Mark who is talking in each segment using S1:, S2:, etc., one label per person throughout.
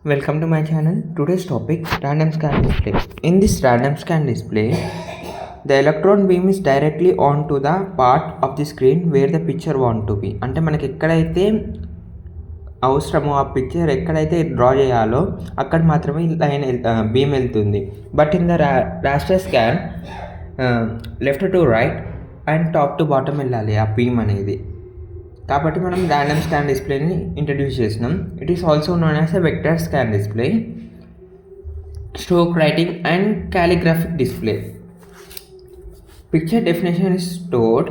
S1: Welcome to my channel. Today's topic random scan display. In this random scan display, the electron beam is directly onto the part of the screen where the picture want to be. అంటే మనకి ఎక్కడైతే అవసరమో ఆ picture ఎక్కడైతే draw చేయాలో అక్కడ మాత్రమే line beam వెళ్తుంది. But in the raster scan left to right and top to bottom వెళ్ళాలి ఆ బీమ్ అనేది. కాబట్టి మనం ర్యాండమ్ స్కాన్ డిస్ప్లేని ఇంట్రడ్యూస్ చేసినాం. It is also known as a vector scan display, stroke writing and calligraphic display. Picture definition is stored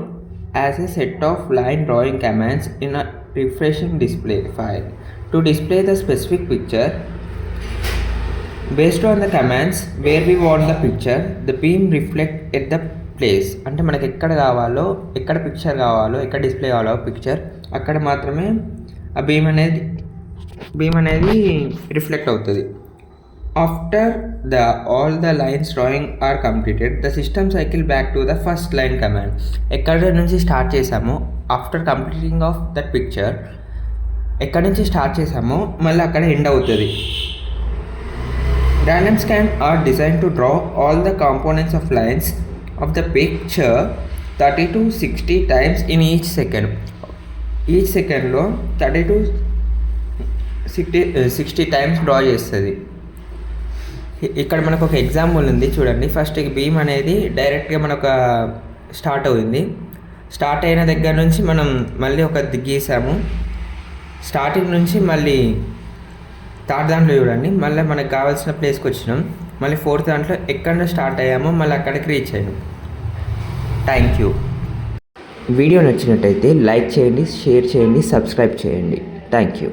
S1: as a set of line drawing commands in a refreshing display file. To display the specific picture, based on the commands where we want the picture, the beam reflect at the place. అంటే మనకి ఎక్కడ కావాలో, ఎక్కడ picture కావాలో, ఎక్కడ display కావాలో picture అక్కడ మాత్రమే ఆ బీమ్ అనేది రిఫ్లెక్ట్ అవుతుంది. After all the lines drawing are completed, the system cycle back to the first line command. ఎక్కడ నుంచి స్టార్ట్ చేసామో after completing of that picture, ఎక్కడి నుంచి స్టార్ట్ చేసామో మళ్ళీ అక్కడ ఎండ్ అవుతుంది. Random scan are designed to draw all the components of lines of the picture 30 to 60 times in each second. Each సెకండ్లో 30 to 60 టైమ్స్ డ్రా చేస్తుంది. ఇక్కడ మనకు ఒక ఎగ్జాంపుల్ ఉంది చూడండి. ఫస్ట్ బీమ్ అనేది డైరెక్ట్గా మనకు స్టార్ట్ అవుతుంది. స్టార్ట్ అయిన దగ్గర నుంచి మనం మళ్ళీ ఒక గీసాము. స్టార్టింగ్ నుంచి మళ్ళీ థర్డ్ దాంట్లో చూడండి, మళ్ళీ మనకు కావాల్సిన ప్లేస్కి వచ్చినాం. మళ్ళీ ఫోర్త్ దాంట్లో ఎక్కడ స్టార్ట్ అయ్యామో మళ్ళీ అక్కడికి రీచ్ అయ్యాం. Thank you. వీడియో నచ్చినట్టయితే లైక్ చేయండి, షేర్ చేయండి, సబ్స్క్రైబ్ చేయండి. Thank you.